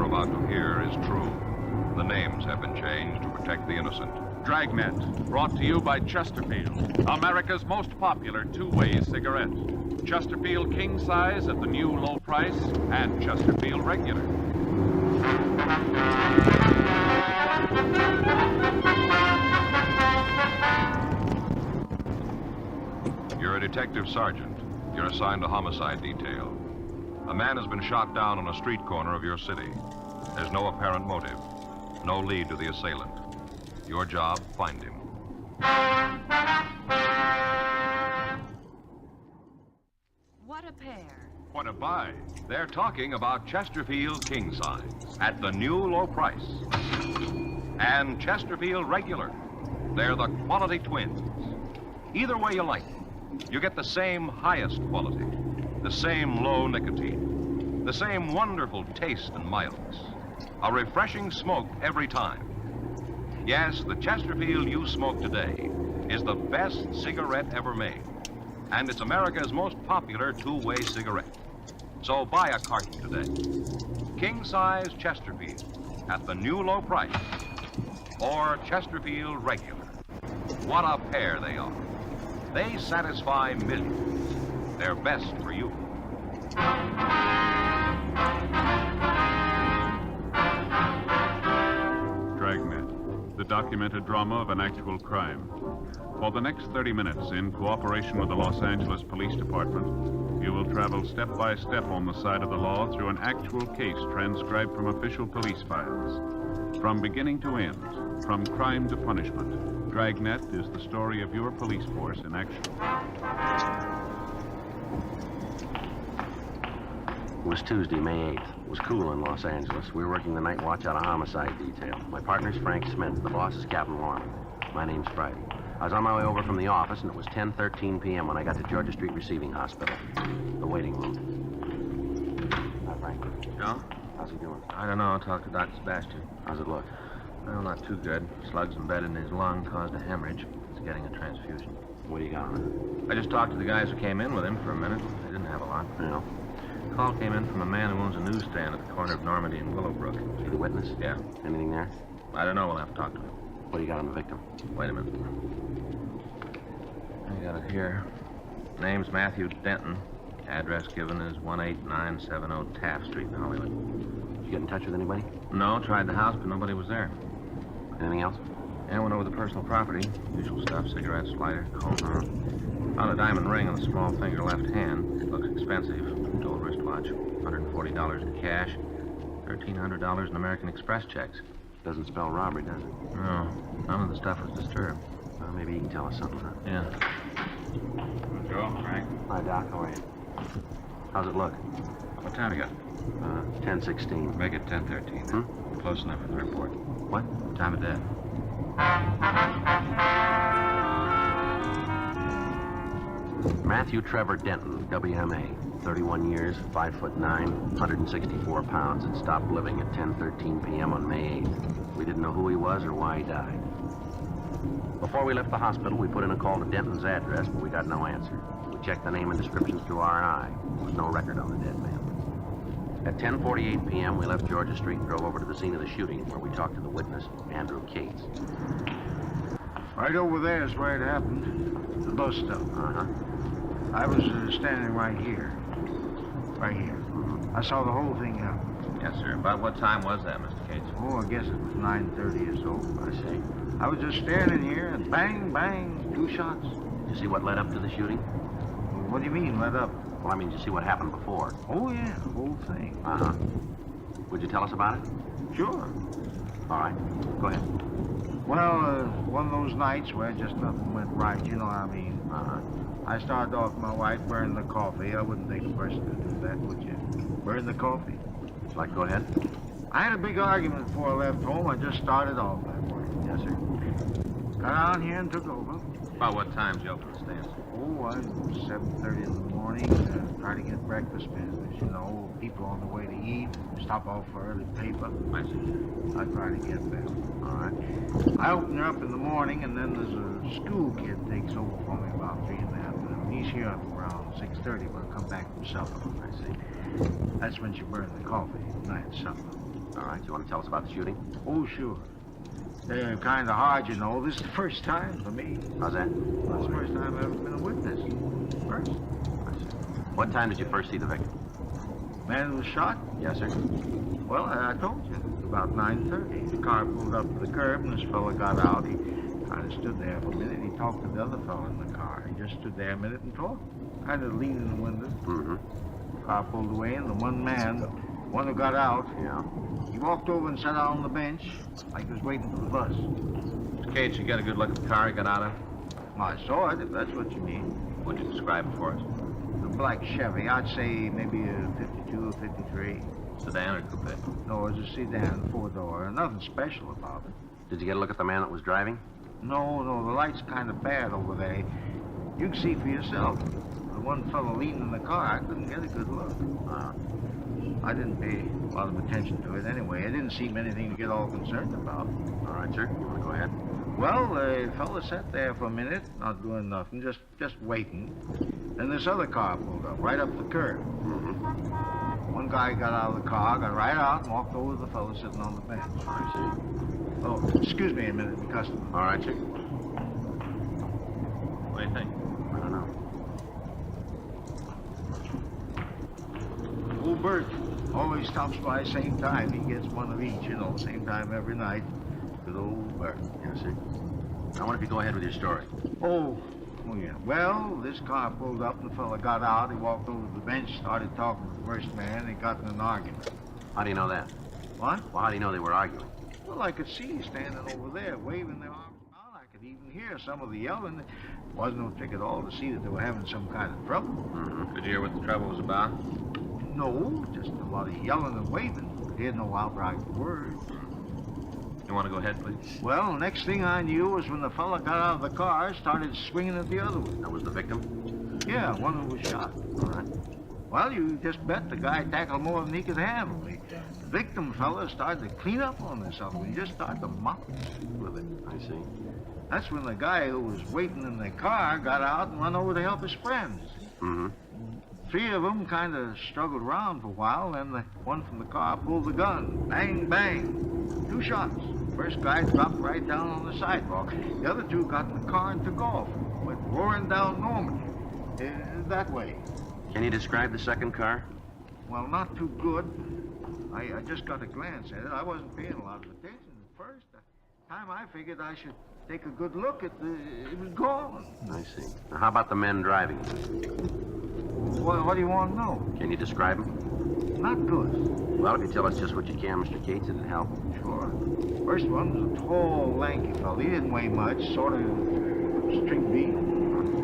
about to hear is true. The names have been changed to protect the innocent. Dragnet, brought to you by Chesterfield, America's most popular two-way cigarette. Chesterfield King Size at the new low price, and Chesterfield Regular. You're a detective sergeant. You're assigned to homicide detail. A man has been shot down on a street corner of your city. There's no apparent motive, no lead to the assailant. Your job, find him. What a pair. What a buy. They're talking about Chesterfield King Size at the new low price. And Chesterfield Regular. They're the quality twins. Either way you like it, you get the same highest quality, the same low nicotine, the same wonderful taste and mildness, a refreshing smoke every time. Yes, the Chesterfield you smoke today is the best cigarette ever made, and it's America's most popular two-way cigarette. So buy a carton today. King-size Chesterfield at the new low price, or Chesterfield Regular. What a pair they are. They satisfy millions. They're best for you. Dragnet, the documented drama of an actual crime. For the next 30 minutes, in cooperation with the Los Angeles Police Department, you will travel step by step on the side of the law through an actual case transcribed from official police files. From beginning to end, from crime to punishment, Dragnet is the story of your police force in action. It was Tuesday, May 8th. It was cool in Los Angeles. We were working the night watch out of homicide detail. My partner's Frank Smith. The boss is Captain Larimer. My name's Friday. I was on my way over from the office, and it was 10:13 p.m. when I got to Georgia Street Receiving Hospital, the waiting room. Hi, Frank. Joe? How's he doing? I don't know. I'll talk to Dr. Sebastian. How's it look? Well, not too good. Slugs embedded in his lung caused a hemorrhage. He's getting a transfusion. What do you got on it? I just talked to the guys who came in with him for a minute. They didn't have a lot. Yeah. A call came in from a man who owns a newsstand at the corner of Normandy and Willowbrook. Is he the witness? Yeah. Anything there? I don't know. We'll have to talk to him. What do you got on the victim? Wait a minute. I got it here. Name's Matthew Denton. Address given is 18970 Taft Street in Hollywood. Did you get in touch with anybody? No, tried the house, but nobody was there. Anything else? And went over the personal property. Usual stuff, cigarettes, lighter, comb. Found a diamond ring on the small finger left hand. It looks expensive. Gold wristwatch. $140 in cash. $1,300 in American Express checks. Doesn't spell robbery, does it? No, none of the stuff was disturbed. Well, maybe you can tell us something, huh? Yeah. Joe, Frank? Hi, Doc. How are you? How's it look? What time you got? 10:16. Make it 10:13. Close enough for the report. What? Time of death. Matthew Trevor Denton, WMA. 31 years, 5'9", 164 pounds, had stopped living at 10:13 p.m. on May 8th. We didn't know who he was or why he died. Before we left the hospital, we put in a call to Denton's address, but we got no answer. We checked the name and descriptions through R&I. There was no record on the dead man. At 10:48 p.m., we left Georgia Street and drove over to the scene of the shooting, where we talked to the witness, Andrew Cates. Right over there is where it happened. The bus stop. Uh-huh. I was standing right here. Right here. I saw the whole thing happen. Yes, sir. About what time was that, Mr. Cates? Oh, I guess it was 9:30 or so. I see. I was just standing here, and bang, bang, 2 shots. Did you see what led up to the shooting? What do you mean, let up? Well, I mean, did you see what happened before? Oh, yeah, the whole thing. Uh-huh. Would you tell us about it? Sure. All right. Go ahead. Well, one of those nights where just nothing went right, you know what I mean? Uh-huh. I started off my wife burning the coffee. I wouldn't think a person to do that, would you? Burn the coffee. Would you like to go ahead? I had a big argument before I left home. I just started off that way. Yes, sir. Got on here and took over. About what time did you open the stands? Oh, I 7:30 in the morning. Try to get breakfast business. You know, people on the way to eat. Stop off for early paper. I see. I try to get them. All right. I open her up in the morning, and then there's a school kid takes over for me about 3 in the afternoon. He's here around 6:30. We'll come back from supper. I see. That's when she burned the coffee. Night supper. All right, you want to tell us about the shooting? Oh, sure. They're kind of hard, you know. This is the first time for me. How's that? Well, it's the first time I've ever been a witness. First. What time did you first see the victim? Man who was shot? Yes, sir. Well, I told you. About 9:30. The car pulled up to the curb, and this fella got out. He kind of stood there for a minute. He talked to the other fella in the car. He just stood there a minute and talked. Kind of leaned in the window. Mm-hmm. The car pulled away, and the one man, the one who got out, Yeah. he walked over and sat down on the bench like he was waiting for the bus. Mr. Cates, you got a good look at the car he got out of? Well, I saw it, if that's what you mean. Would you describe it for us? A black Chevy. I'd say maybe a 52 or 53. Sedan or coupe? No, it was a sedan, four-door. Nothing special about it. Did you get a look at the man that was driving? No, the light's kind of bad over there. You can see for yourself. The one fellow leaning in the car, I couldn't get a good look. I didn't pay a lot of attention to it anyway. It didn't seem anything to get all concerned about. All right, sir. You want to go ahead? Well, the fella sat there for a minute, not doing nothing, just waiting. Then this other car pulled up, right up the curb. Mm-hmm. One guy got out of the car, got right out, and walked over to the fellow sitting on the bench. I see. Oh, excuse me a minute, the customer. All right, sir. What do you think? I don't know. Old Bert always stops by same time. He gets one of each, you know, same time every night. Good old Bert. Yes, sir. I wonder if you go ahead with your story. Oh, yeah. Well, this car pulled up, and the fella got out. He walked over to the bench, started talking to the first man. They got in an argument. How do you know that? What? Well, how do you know they were arguing? Well, I could see standing over there, waving their arms around. I could even hear some of the yelling. It wasn't no trick at all to see that they were having some kind of trouble. Mm-hmm. Did you hear what the trouble was about? No, just a lot of yelling and waving. Heard no outright words. You want to go ahead, please? Well, next thing I knew was when the fella got out of the car, started swinging at the other one. That was the victim? Yeah, one who was shot. All right. Well, you just bet the guy tackled more than he could handle. The victim fella started to clean up on this other one. He just started to mop with it. I see. That's when the guy who was waiting in the car got out and went over to help his friends. Mm-hmm. Three of them kind of struggled around for a while, then the one from the car pulled the gun. Bang, bang. 2 shots. First guy dropped right down on the sidewalk. The other 2 got in the car and took off. Went roaring down Normandy. That way. Can you describe the second car? Well, not too good. I just got a glance at it. I wasn't paying a lot of attention at first. The time I figured I should take a good look at it was gone. I see. Now, how about the men driving? What do you want to know? Can you describe them? Not good. Well, if you tell us just what you can, Mr. Cates, it'd help. Sure. First one was a tall, lanky fellow. He didn't weigh much, sort of string beat.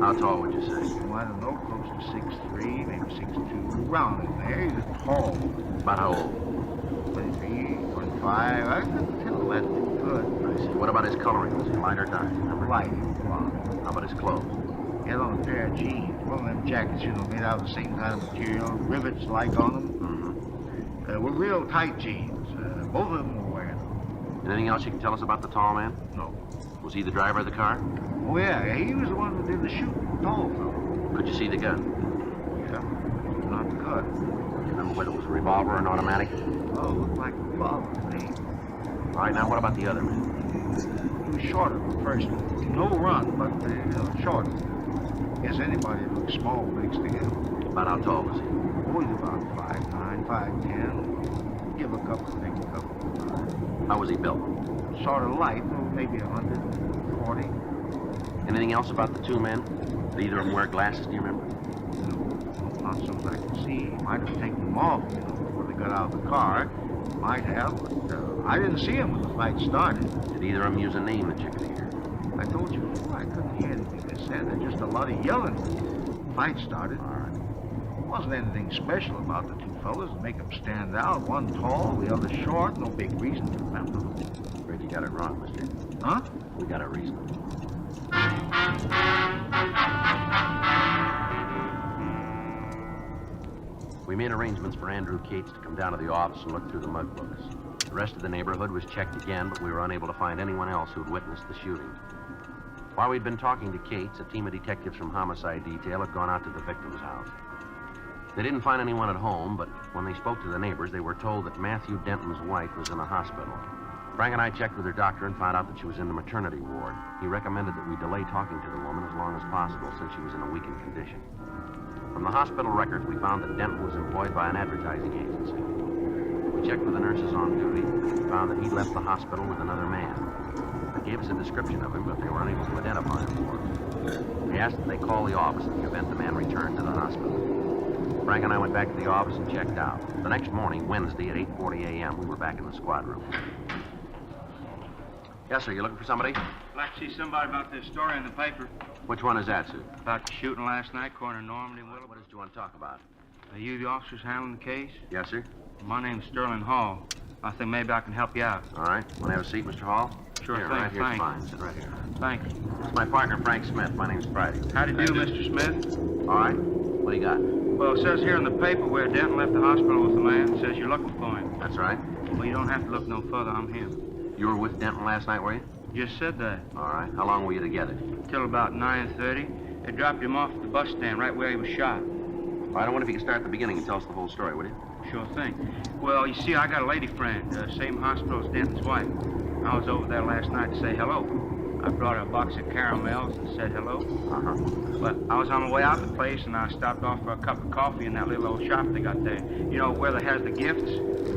How tall would you say? Well, I don't know, close to 6'3", maybe 6'2", around in there. He was tall. About how old? 23, 25. I couldn't tell that too good. I see. What about his coloring? Was he light or dark? Light, blonde. How about his clothes? He had on a pair of jeans. One of them jackets, you know, made out of the same kind of material, rivets like on them. Mm-hmm. Were real tight jeans. Both of them were wearing them. Anything else you can tell us about the tall man? No. Was he the driver of the car? Oh, yeah, he was the one who did the shooting, tall fellow. Could you see the gun? Yeah, not good. Do you remember whether it was a revolver or an automatic? Oh, looked like a revolver to me. All right, now what about the other man? He was shorter than the first one. No run, but, shorter. Guess anybody that looks small makes the him. About how tall was he? Oh, he's about 5'9", 5'10". Give a couple, take a couple. How was he built? Sort of light, maybe 140. Anything else about the two men? Did either of them wear glasses, do you remember? No, not so as I can see. He might have taken them off, before they got out of the car. Might have, but I didn't see him when the fight started. Did either of them use a name that you could hear? I told you before, I couldn't hear anything they said. There's just a lot of yelling. The fight started. All right. There wasn't anything special about the two fellas to make them stand out. One tall, the other short. No big reason to remember them. Afraid you got it wrong, mister. Huh? We got a reason. We made arrangements for Andrew Cates to come down to the office and look through the mug books. The rest of the neighborhood was checked again, but we were unable to find anyone else who'd witnessed the shooting. While we'd been talking to Cates, a team of detectives from Homicide Detail had gone out to the victim's house. They didn't find anyone at home, but When they spoke to the neighbors, they were told that Matthew Denton's wife was in a hospital. Frank and I checked with her doctor and found out that she was in the maternity ward. He recommended that we delay talking to the woman as long as possible since she was in a weakened condition. From the hospital records, we found that Denton was employed by an advertising agency. We checked with the nurses on duty and found that he left the hospital with another man. They gave us a description of him, but they were unable to identify him for us. We asked that they call the office in the event the man returned to the hospital. Frank and I went back to the office and checked out. The next morning, Wednesday, at 8:40 a.m., we were back in the squad room. Yes, sir. You looking for somebody? I'd like to see somebody about this story in the paper. Which one is that, sir? About the shooting last night, corner Normandy and Willow. What did you want to talk about? Are you the officers handling the case? Yes, sir. My name's Sterling Hall. I think maybe I can help you out. All right. Want to have a seat, Mr. Hall? Sure Here, thing, right here's thanks. fine. Sit right here. Thank you. This is my partner, Frank Smith. My name's Friday. How do you do, Mr. Smith? All right. What do you got? Well, it says here in the paper where Denton left the hospital with the man. It says you're looking for him. That's right. Well, you don't have to look no further. I'm him. You were with Denton last night, were you? Just said that. All right. How long were you together? Till about 9:30. They dropped him off at the bus stand right where he was shot. Well, I don't wonder if you can start at the beginning and tell us the whole story, would you? Sure thing. Well, you see, I got a lady friend, same hospital as Denton's wife. I was over there last night to say hello. I brought her a box of caramels and said hello. Uh-huh. But I was on my way out the place, and I stopped off for a cup of coffee in that little old shop they got there. You know, where they has the gifts,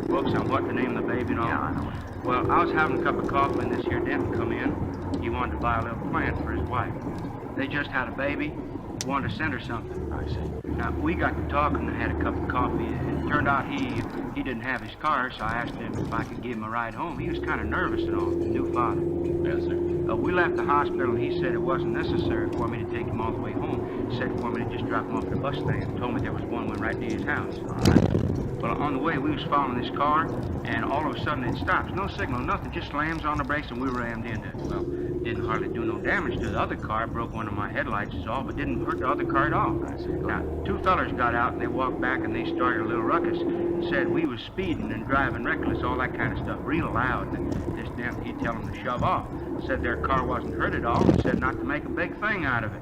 books on what to name the baby and all. Yeah, I know it. Well, I was having a cup of coffee, and this here Denton come in. He wanted to buy a little plant for his wife. They just had a baby, wanted to send her something. I see. Now, we got to talking and had a cup of coffee. It turned out he didn't have his car, so I asked him if I could give him a ride home. He was kind of nervous and all, his new father. Yes, sir. We left the hospital, and he said it wasn't necessary for me to take him all the way home. He said for me to just drop him off at the bus stand. Told me there was one went right near his house. All right. Well, on the way, we was following this car, and all of a sudden it stops. No signal, nothing, just slams on the brakes, and we rammed into it. Well, didn't hardly do no damage to the other car. Broke one of my headlights is all, but didn't hurt the other car at all. I see. Now, two fellers got out, and they walked back, and they started a little ruckus. Said we was speeding and driving reckless, all that kind of stuff, real loud. And this damn, he tell them to shove off. Said their car wasn't hurt at all, and said not to make a big thing out of it.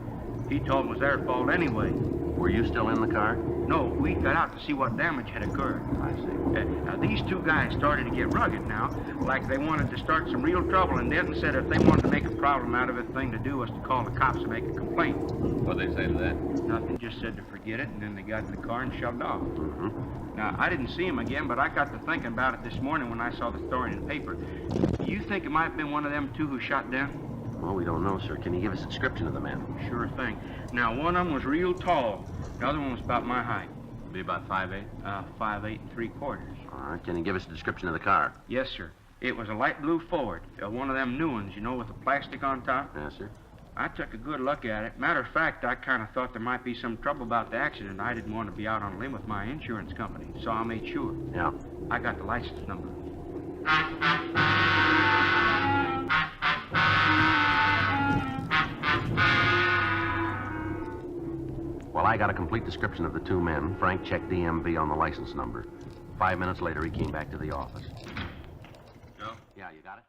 He told them it was their fault anyway. Were you still in the car? No, we got out to see what damage had occurred. I see. Now, these two guys started to get rugged now, like they wanted to start some real trouble, and Denton said if they wanted to make a problem out of it, the thing to do was to call the cops and make a complaint. What'd they say to that? Nothing, just said to forget it, and then they got in the car and shoved off. Mm-hmm. Now, I didn't see him again, but I got to thinking about it this morning when I saw the story in the paper. You think it might have been one of them two who shot Denton? Well, we don't know, sir. Can you give us a description of the man? Sure thing. Now, one of them was real tall. The other one was about my height. Be about 5'8"? 5'8" and 3/4. All right. Can you give us a description of the car? Yes, sir. It was a light blue Ford, one of them new ones, you know, with the plastic on top. Yes, sir. I took a good look at it. Matter of fact, I kind of thought there might be some trouble about the accident. I didn't want to be out on a limb with my insurance company, so I made sure. Yeah. I got the license number. Well, I got a complete description of the two men. Frank checked DMV on the license number. 5 minutes later, he came back to the office. Joe? Yeah, you got it?